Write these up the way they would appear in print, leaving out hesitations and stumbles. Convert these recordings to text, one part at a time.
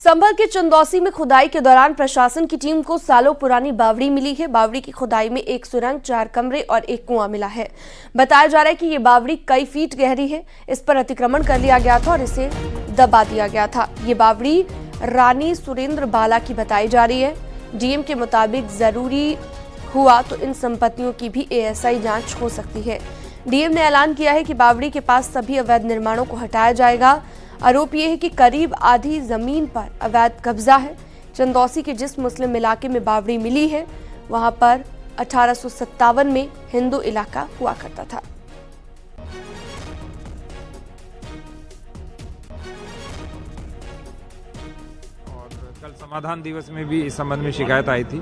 संभल के चंदौसी में खुदाई के दौरान प्रशासन की टीम को सालों पुरानी बावड़ी मिली है। बावड़ी की खुदाई में एक सुरंग, 4 कमरे और एक कुआं मिला है। बताया जा रहा है कि ये बावड़ी कई फीट गहरी है। इस पर अतिक्रमण कर लिया गया था और इसे दबा दिया गया था। ये बावड़ी रानी सुरेंद्र बाला की बताई जा रही है। डीएम के मुताबिक जरूरी हुआ तो इन संपत्तियों की भी एएसआई जांच हो सकती है। डीएम ने ऐलान किया है कि बावड़ी के पास सभी अवैध निर्माणों को हटाया जाएगा। आरोप यह है कि करीब आधी जमीन पर अवैध कब्जा है। चंदौसी के जिस मुस्लिम इलाके में बावड़ी मिली है वहां पर 1857 में हिंदू इलाका हुआ करता था। और कल समाधान दिवस में भी इस संबंध में शिकायत आई थी,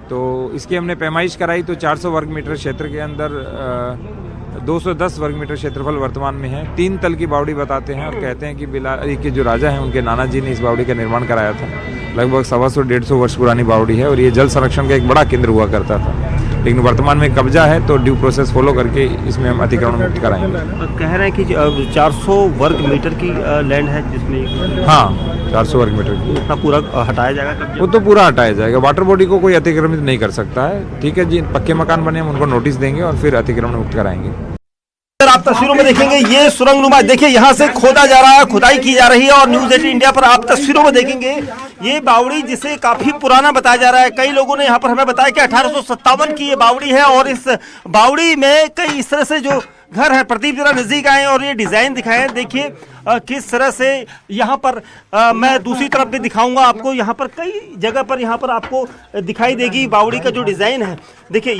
तो इसकी हमने पैमाइश कराई तो 400 वर्ग मीटर क्षेत्र के अंदर 210 वर्ग मीटर क्षेत्रफल वर्तमान में है। 3 तल की बावड़ी बताते हैं और कहते हैं कि बिलारी के जो राजा हैं उनके नाना जी ने इस बावड़ी का निर्माण कराया था। लगभग 125-150 वर्ष पुरानी बावड़ी है और ये जल संरक्षण का एक बड़ा केंद्र हुआ करता था, लेकिन वर्तमान में कब्जा है तो ड्यू प्रोसेस फॉलो करके इसमें हम अतिक्रमण मुक्त कराएंगे। कह रहे हैं कि 400 वर्ग मीटर की लैंड है जिसमें, हाँ 400 वर्ग मीटर की, इतना पूरा हटाया जाएगा? वो तो पूरा हटाया जाएगा। वाटर बॉडी को कोई अतिक्रमित नहीं कर सकता है। ठीक है जी, पक्के मकान बने हम उनको नोटिस देंगे और फिर अतिक्रमण मुक्त कराएंगे। आप तस्वीरों में देखेंगे ये सुरंग नुमा, देखिए यहाँ से खोदा जा रहा है, खुदाई की जा रही है और न्यूज 18 इंडिया पर आप तस्वीरों में देखेंगे ये बावड़ी जिसे काफी पुराना बताया जा रहा है। कई लोगों ने यहाँ पर हमें बताया कि 1857 की ये बावड़ी है और इस बावड़ी में कई इस तरह से जो घर है, प्रदीप जरा नजदीक आए और ये डिजाइन दिखाएं। देखिए किस तरह से यहाँ पर मैं दूसरी तरफ भी दिखाऊंगा आपको। यहाँ पर कई जगह पर यहाँ पर आपको दिखाई देगी बावड़ी का जो डिजाइन है। देखिए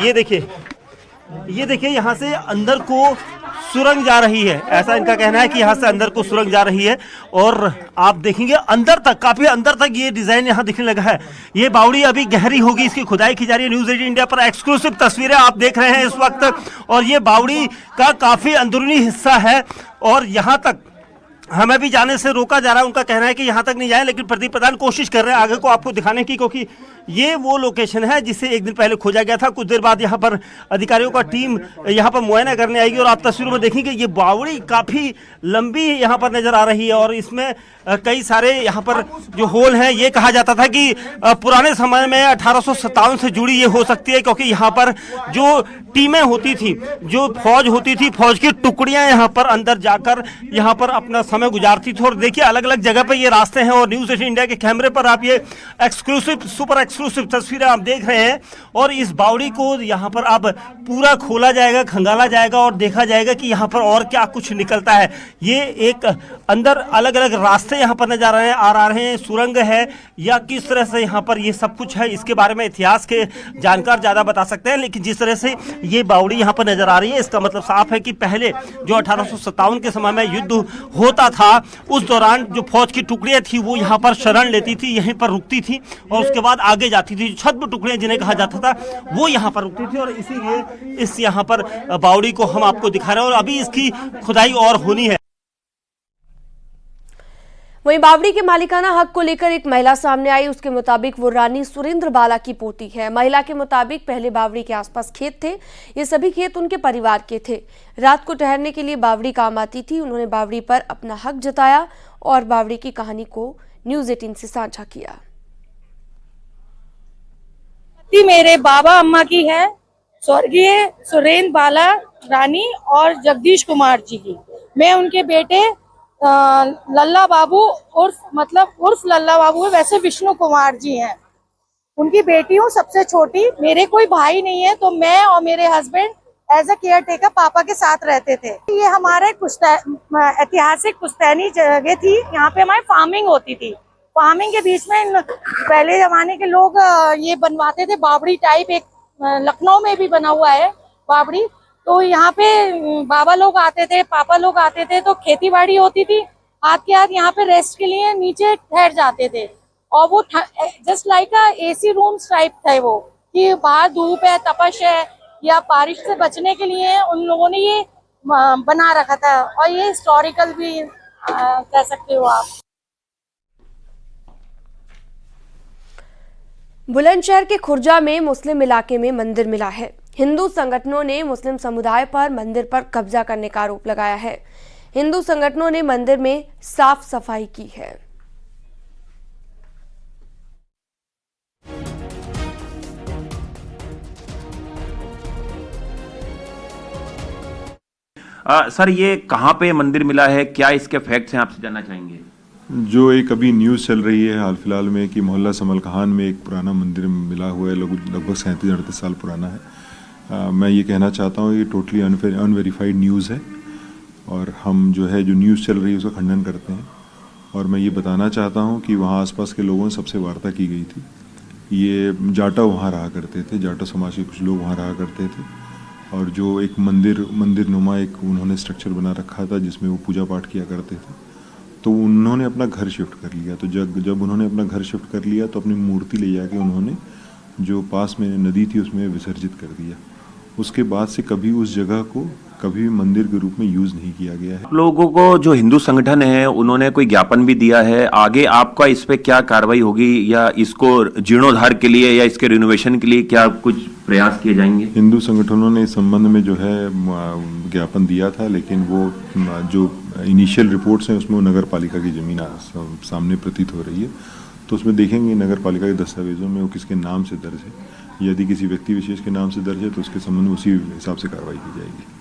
ये देखिए यहाँ से अंदर को सुरंग जा रही है, ऐसा इनका कहना है कि यहाँ से अंदर को सुरंग जा रही है और आप देखेंगे अंदर तक, काफी अंदर तक ये डिजाइन यहाँ दिखने लगा है। ये बावड़ी अभी गहरी होगी, इसकी खुदाई की जा रही है। न्यूज 18 इंडिया पर एक्सक्लूसिव तस्वीरें आप देख रहे हैं इस वक्त और ये बावड़ी का काफी अंदरूनी हिस्सा है और यहाँ तक हमें भी जाने से रोका जा रहा है। उनका कहना है कि यहाँ तक नहीं जाए, लेकिन प्रदीप प्रधान कोशिश कर रहे हैं आगे को आपको दिखाने की, क्योंकि ये वो लोकेशन है जिसे एक दिन पहले खोजा गया था। कुछ देर बाद यहाँ पर अधिकारियों का टीम यहाँ पर मुआयना करने आएगी और आप तस्वीरों में देखेंगे ये बावड़ी काफी लंबी यहाँ पर नजर आ रही है और इसमें कई सारे यहाँ पर जो होल हैं। ये कहा जाता था कि पुराने समय में 1857 से जुड़ी ये हो सकती है, क्योंकि यहाँ पर जो टीमें होती थी, जो फौज होती थी, फौज की टुकड़ियां यहाँ पर अंदर जाकर यहाँ पर अपना समय गुजारती थी। और देखिए अलग अलग जगह पे ये रास्ते हैं और न्यूज 18 इंडिया के कैमरे पर आप ये एक्सक्लूसिव, सुपर एक्सक्लूसिव तस्वीरें आप देख रहे हैं। और इस बावड़ी को यहाँ पर अब पूरा खोला जाएगा, खंगाला जाएगा और देखा जाएगा कि यहाँ पर और क्या कुछ निकलता है। ये एक अंदर अलग अलग रास्ते यहाँ पर नजर आ रहे हैं, सुरंग है या किस तरह से यहाँ पर ये सब कुछ है, इसके बारे में इतिहास के जानकार ज्यादा बता सकते हैं। लेकिन जिस तरह से ये बावड़ी यहाँ पर नजर आ रही है, इसका मतलब साफ है कि पहले जो 1857 के समय में युद्ध होता था उस दौरान जो फौज की टुकड़ियां थी वो यहाँ पर शरण लेती थी, यहीं पर रुकती थी और उसके बाद आगे जाती थी। छद्म टुकड़ियां जिन्हें कहा जाता था वो यहाँ पर रुकती थी और इसीलिए इस यहाँ पर बावड़ी को हम आपको दिखा रहे हैं और अभी इसकी खुदाई और होनी है। वहीं बावड़ी के मालिकाना हक को लेकर एक महिला सामने आई। उसके मुताबिक वो रानी सुरेंद्र बाला की पोती है। महिला के मुताबिक पहले बावड़ी के आसपास खेत थे, ये सभी खेत उनके परिवार के थे। रात को ठहरने के लिए बावड़ी काम आती थी। उन्होंने बावड़ी पर अपना हक जताया और बावड़ी की कहानी को न्यूज 18 से साझा किया। मेरे बाबा अम्मा की है, स्वर्गीय सुरेंद्र बाला रानी और जगदीश कुमार जी की। मैं उनके बेटे लल्ला बाबू उर्फ लल्ला बाबू है, वैसे विष्णु कुमार जी हैं। उनकी बेटी हूँ, सबसे छोटी। मेरे कोई भाई नहीं है, तो मैं और मेरे husband as a caretaker पापा के साथ रहते थे। ये हमारे ऐतिहासिक पुश्तैनी जगह थी, यहाँ पे हमारी फार्मिंग होती थी। फार्मिंग के बीच में पहले जमाने के लोग ये बनवाते थे बावड़ी टाइप। एक लखनऊ में भी बना हुआ है बावड़ी। तो यहाँ पे बाबा लोग आते थे, पापा लोग आते थे, तो खेती बाड़ी होती थी। हाथ के हाथ यहाँ पे रेस्ट के लिए नीचे ठहर जाते थे और वो just like AC rooms type थे वो, कि बाहर धूप है, तपश है या बारिश से बचने के लिए उन लोगों ने ये बना रखा था। और ये हिस्टोरिकल भी कह सकते हो आप। बुलंदशहर के खुर्जा में मुस्लिम इलाके में मंदिर मिला है। हिंदू संगठनों ने मुस्लिम समुदाय पर मंदिर पर कब्जा करने का आरोप लगाया है। हिंदू संगठनों ने मंदिर में साफ सफाई की है। सर ये कहाँ पे मंदिर मिला है, क्या इसके फैक्ट्स हैं, आपसे जानना चाहेंगे। जो एक अभी न्यूज़ चल रही है हाल फिलहाल में कि मोहल्ला समल कहान में एक पुराना मंदिर मिला हुआ है, लगभग 37-38 साल पुराना है। मैं ये कहना चाहता हूँ ये टोटली अनवेरीफाइड न्यूज़ है और हम जो न्यूज़ चल रही है उसका खंडन करते हैं। और मैं ये बताना चाहता हूँ कि वहाँ आसपास के लोगों से सबसे वार्ता की गई थी। ये जाटा वहाँ रहा करते थे, जाटा समाज के कुछ लोग वहाँ रहा करते थे और जो एक मंदिर नुमा एक उन्होंने स्ट्रक्चर बना रखा था जिसमें वो पूजा पाठ किया करते थे। तो उन्होंने अपना घर शिफ्ट कर लिया। तो जब उन्होंने अपना घर शिफ्ट कर लिया तो अपनी मूर्ति ले जाके उन्होंने जो पास में नदी थी उसमें विसर्जित कर दिया। उसके बाद से कभी उस जगह को कभी भी मंदिर के रूप में यूज नहीं किया गया है। आप लोगों को जो हिंदू संगठन है उन्होंने कोई ज्ञापन भी दिया है, आगे आपका इस पे क्या कार्रवाई होगी या इसको जीर्णोद्धार के लिए या इसके रिनोवेशन के लिए क्या कुछ प्रयास किए जाएंगे। हिंदू संगठनों ने इस संबंध में ज्ञापन दिया था, लेकिन वो जो इनिशियल रिपोर्ट्स हैं उसमें नगर पालिका की जमीन सामने प्रतीत हो रही है। तो उसमें देखेंगे नगर पालिका के दस्तावेजों में वो किसके नाम से दर्ज है। यदि किसी व्यक्ति विशेष के नाम से दर्ज है तो उसके संबंध में उसी हिसाब से कार्रवाई की जाएगी।